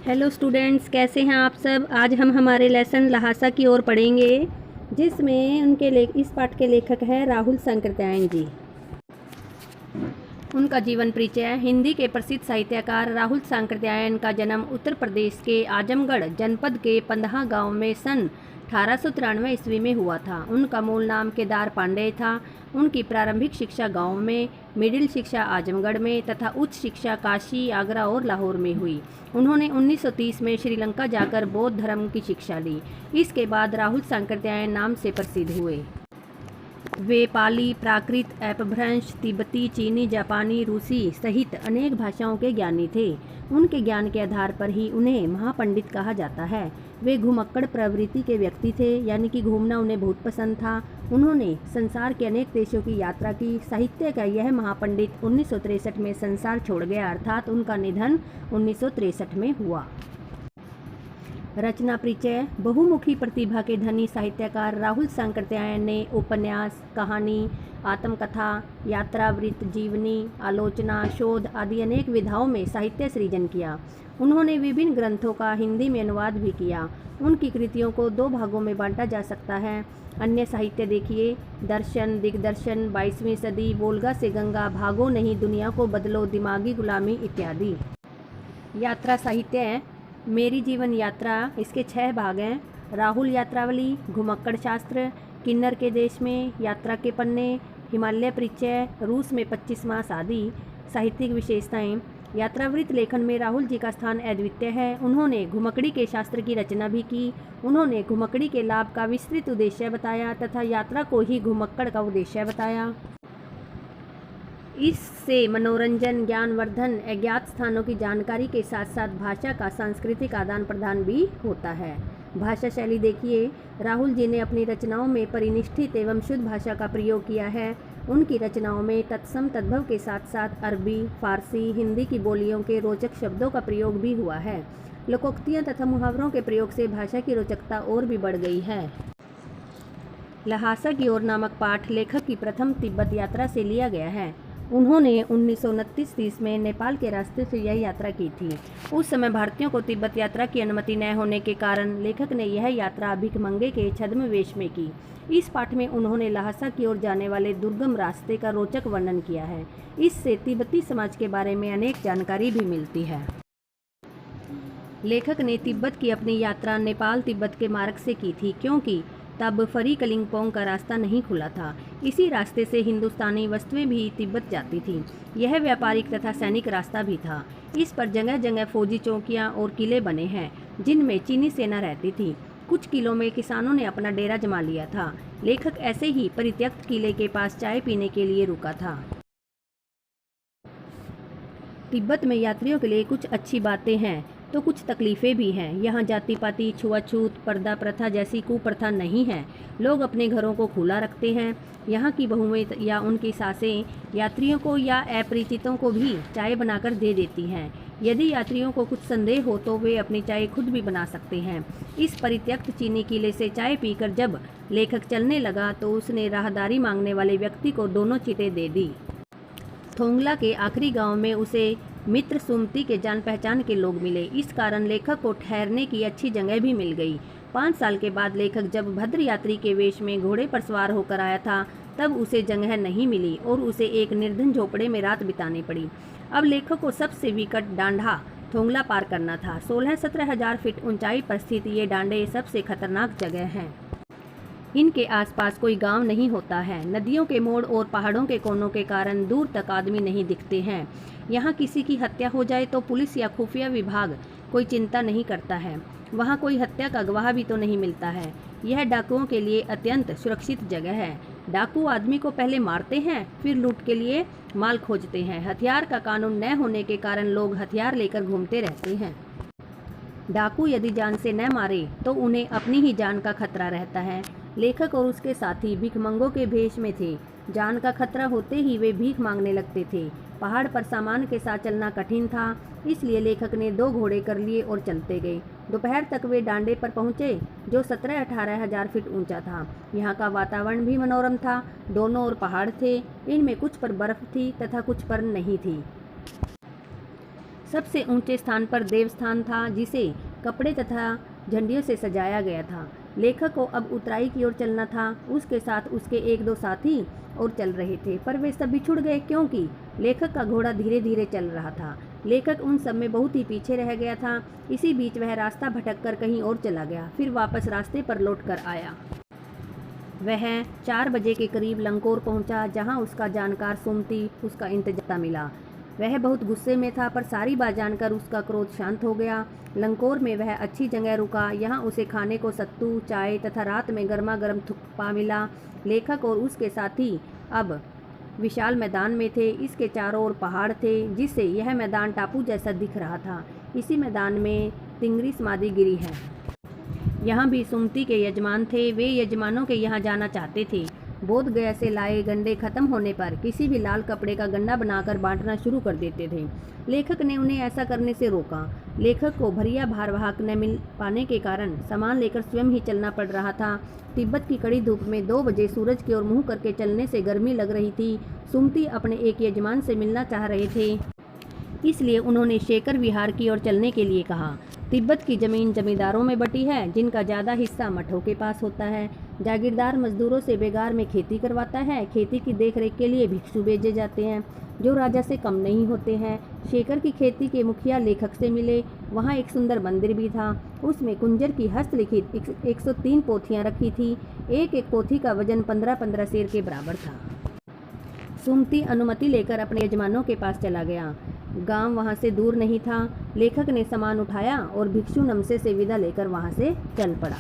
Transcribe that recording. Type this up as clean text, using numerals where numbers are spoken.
Hello students, कैसे हैं आप सब। आज हम हमारे लेसन लहासा की ओर पढ़ेंगे, जिसमें इस पाठ के लेखक हैं राहुल सांकृत्यायन जी। उनका जीवन परिचय। हिंदी के प्रसिद्ध साहित्यकार राहुल सांकृत्यायन का जन्म उत्तर प्रदेश के आजमगढ़ जनपद के पंदहा गांव में सन 1893 ईस्वी में हुआ था। उनका मूल नाम केदार पांडेय था। उनकी प्रारंभिक शिक्षा गांव में, मिडिल शिक्षा आजमगढ़ में तथा उच्च शिक्षा काशी, आगरा और लाहौर में हुई। उन्होंने 1930 में श्रीलंका जाकर बौद्ध धर्म की शिक्षा ली। इसके बाद राहुल सांकृत्यायन नाम से प्रसिद्ध हुए। वे पाली, प्राकृत, अपभ्रंश, तिब्बती, चीनी, जापानी, रूसी सहित अनेक भाषाओं के ज्ञानी थे। उनके ज्ञान के आधार पर ही उन्हें महापंडित कहा जाता है। वे घुमक्कड़ प्रवृत्ति के व्यक्ति थे, यानी कि घूमना उन्हें बहुत पसंद था। उन्होंने संसार के अनेक देशों की यात्रा की। साहित्य का यह महापंडित 1963 में संसार छोड़ गया, अर्थात उनका निधन 1963 में हुआ। रचना परिचय। बहुमुखी प्रतिभा के धनी साहित्यकार राहुल सांकृत्यायन ने उपन्यास, कहानी, आत्मकथा, यात्रावृत्त, जीवनी, आलोचना, शोध आदि अनेक विधाओं में साहित्य सृजन किया। उन्होंने विभिन्न ग्रंथों का हिंदी में अनुवाद भी किया। उनकी कृतियों को दो भागों में बांटा जा सकता है। अन्य साहित्य देखिए: दर्शन, दिग्दर्शन, 22वीं सदी, वोल्गा से गंगा, भागो नहीं दुनिया को बदलो, दिमागी गुलामी इत्यादि। यात्रा साहित्य। मेरी जीवन यात्रा, इसके 6 भाग हैं: राहुल यात्रावली, घुमक्कड़ शास्त्र, किन्नर के देश में, यात्रा के पन्ने, हिमालय परिचय, रूस में 25 मास आदि। साहित्यिक विशेषताएं। यात्रावृत्त लेखन में राहुल जी का स्थान अद्वितीय है। उन्होंने घुमक्कड़ी के शास्त्र की रचना भी की। उन्होंने घुमक्कड़ी के लाभ का विस्तृत उद्देश्य बताया तथा यात्रा को ही घुमक्कड़ का उद्देश्य बताया। इससे मनोरंजन, ज्ञानवर्धन, अज्ञात स्थानों की जानकारी के साथ साथ भाषा का सांस्कृतिक आदान प्रदान भी होता है। भाषा शैली देखिए: राहुल जी ने अपनी रचनाओं में परिनिष्ठित एवं शुद्ध भाषा का प्रयोग किया है। उनकी रचनाओं में तत्सम तद्भव के साथ साथ अरबी, फारसी, हिंदी की बोलियों के रोचक शब्दों का प्रयोग भी हुआ है। लोकोक्तियाँ तथा मुहावरों के प्रयोग से भाषा की रोचकता और भी बढ़ गई है। लहासा की ओर नामक पाठ लेखक की प्रथम तिब्बत यात्रा से लिया गया है। उन्होंने 1929-30 में नेपाल के रास्ते से यह यात्रा की थी। उस समय भारतीयों को तिब्बत यात्रा की अनुमति न होने के कारण लेखक ने यह यात्रा भिखमंगे के छद्म वेश में की। इस पाठ में उन्होंने लहासा की ओर जाने वाले दुर्गम रास्ते का रोचक वर्णन किया है। इससे तिब्बती समाज के बारे में अनेक जानकारी भी मिलती है। लेखक ने तिब्बत की अपनी यात्रा नेपाल तिब्बत के मार्ग से की थी, क्योंकि तब फरी कलिंगपोंग का रास्ता नहीं खुला था। इसी रास्ते से हिंदुस्तानी वस्तुएं भी तिब्बत जाती थीं। यह व्यापारिक तथा सैनिक रास्ता भी था। इस पर जगह जगह फौजी चौकियां और किले बने हैं, जिनमें चीनी सेना रहती थी। कुछ किलों में किसानों ने अपना डेरा जमा लिया था। लेखक ऐसे ही परित्यक्त किले के पास चाय पीने के लिए रुका था। तिब्बत में यात्रियों के लिए कुछ अच्छी बातें हैं तो कुछ तकलीफ़ें भी हैं। यहाँ जाति पाति, छुआछूत, पर्दा प्रथा जैसी कुप्रथा नहीं है। लोग अपने घरों को खुला रखते हैं। यहाँ की बहुएं या उनकी सासें यात्रियों को या अपरिचितों को भी चाय बनाकर दे देती हैं। यदि यात्रियों को कुछ संदेह हो तो वे अपनी चाय खुद भी बना सकते हैं। इस परित्यक्त चीनी किले से चाय पीकर जब लेखक चलने लगा तो उसने राहदारी मांगने वाले व्यक्ति को दोनों चीटें दे दी। थोंगला के आखिरी गांव में उसे मित्र सुमति के जान पहचान के लोग मिले। इस कारण लेखक को ठहरने की अच्छी जगह भी मिल गई। 5 साल के बाद लेखक जब भद्र यात्री के वेश में घोड़े पर सवार होकर आया था, तब उसे जगह नहीं मिली और उसे एक निर्धन झोपड़े में रात बितानी पड़ी। अब लेखक को सबसे विकट डांडा थोंगला पार करना था। 16-17 हजार फीट ऊंचाई पर स्थित ये डांडे सबसे खतरनाक जगह हैं। इनके आसपास कोई गांव नहीं होता है। नदियों के मोड़ और पहाड़ों के कोनों के कारण दूर तक आदमी नहीं दिखते हैं। यहाँ किसी की हत्या हो जाए तो पुलिस या खुफिया विभाग कोई चिंता नहीं करता है। वहाँ कोई हत्या का गवाह भी तो नहीं मिलता है। यह डाकुओं के लिए अत्यंत सुरक्षित जगह है। डाकू आदमी को पहले मारते हैं, फिर लूट के लिए माल खोजते हैं। हथियार का कानून न होने के कारण लोग हथियार लेकर घूमते रहते हैं। डाकू यदि जान से न मारे तो उन्हें अपनी ही जान का खतरा रहता है। लेखक और उसके साथी भिखमंगों के भेष में थे। जान का खतरा होते ही वे भीख मांगने लगते थे। पहाड़ पर सामान के साथ चलना कठिन था, इसलिए लेखक ने 2 घोड़े कर लिए और चलते गए। दोपहर तक वे डांडे पर पहुँचे, जो 17-18 हजार फीट ऊंचा था। यहाँ का वातावरण भी मनोरम था। दोनों ओर पहाड़ थे। इनमें कुछ पर बर्फ थी तथा कुछ पर नहीं थी। सबसे ऊंचे स्थान पर देवस्थान था, जिसे कपड़े तथा झंडियों से सजाया गया था। लेखक को अब उतराई की ओर चलना था। उसके साथ उसके एक दो साथी और चल रहे थे, पर वे सब बिछुड़ गए क्योंकि लेखक का घोड़ा धीरे धीरे चल रहा था। लेखक उन सब में बहुत ही पीछे रह गया था। इसी बीच वह रास्ता भटक कर कहीं और चला गया, फिर वापस रास्ते पर लौट कर आया। वह 4 बजे के करीब लंकोर पहुंचा, जहां उसका जानकार सुमति उसका इंतजार मिला। वह बहुत गुस्से में था, पर सारी बात जानकर उसका क्रोध शांत हो गया। लंकोर में वह अच्छी जगह रुका। यहाँ उसे खाने को सत्तू, चाय तथा रात में गर्मा गर्म थुक्पा मिला। लेखक और उसके साथी अब विशाल मैदान में थे। इसके चारों ओर पहाड़ थे, जिससे यह मैदान टापू जैसा दिख रहा था। इसी मैदान में तिंगरी समाधि गिरी है। यहाँ भी सुमति के यजमान थे। वे यजमानों के यहाँ जाना चाहते थे। बोध गया से लाए गंडे खत्म होने पर किसी भी लाल कपड़े का गंडा बनाकर बांटना शुरू कर देते थे। लेखक ने उन्हें ऐसा करने से रोका। लेखक को भरिया भारवाहक न मिल पाने के कारण सामान लेकर स्वयं ही चलना पड़ रहा था। तिब्बत की कड़ी धूप में 2 बजे सूरज की ओर मुंह करके चलने से गर्मी लग रही थी। सुमति अपने एक यजमान से मिलना चाह रहे थे, इसलिए उन्होंने शेखर विहार की ओर चलने के लिए कहा। तिब्बत की जमीन जमींदारों में बटी है, जिनका ज़्यादा हिस्सा मठों के पास होता है। जागीरदार मजदूरों से बेगार में खेती करवाता है। खेती की देखरेख के लिए भिक्षु भेजे जाते हैं, जो राजा से कम नहीं होते हैं। शेखर की खेती के मुखिया लेखक से मिले। वहाँ एक सुंदर मंदिर भी था। उसमें कुंजर की हस्तलिखित 103 पोथियाँ रखी थी। एक एक पोथी का वजन 15-15 सेर के बराबर था। सुमति अनुमति लेकर अपने यजमानों के पास चला गया। गांव वहां से दूर नहीं था। लेखक ने सामान उठाया और भिक्षु नमसे से विदा लेकर वहां से चल पड़ा।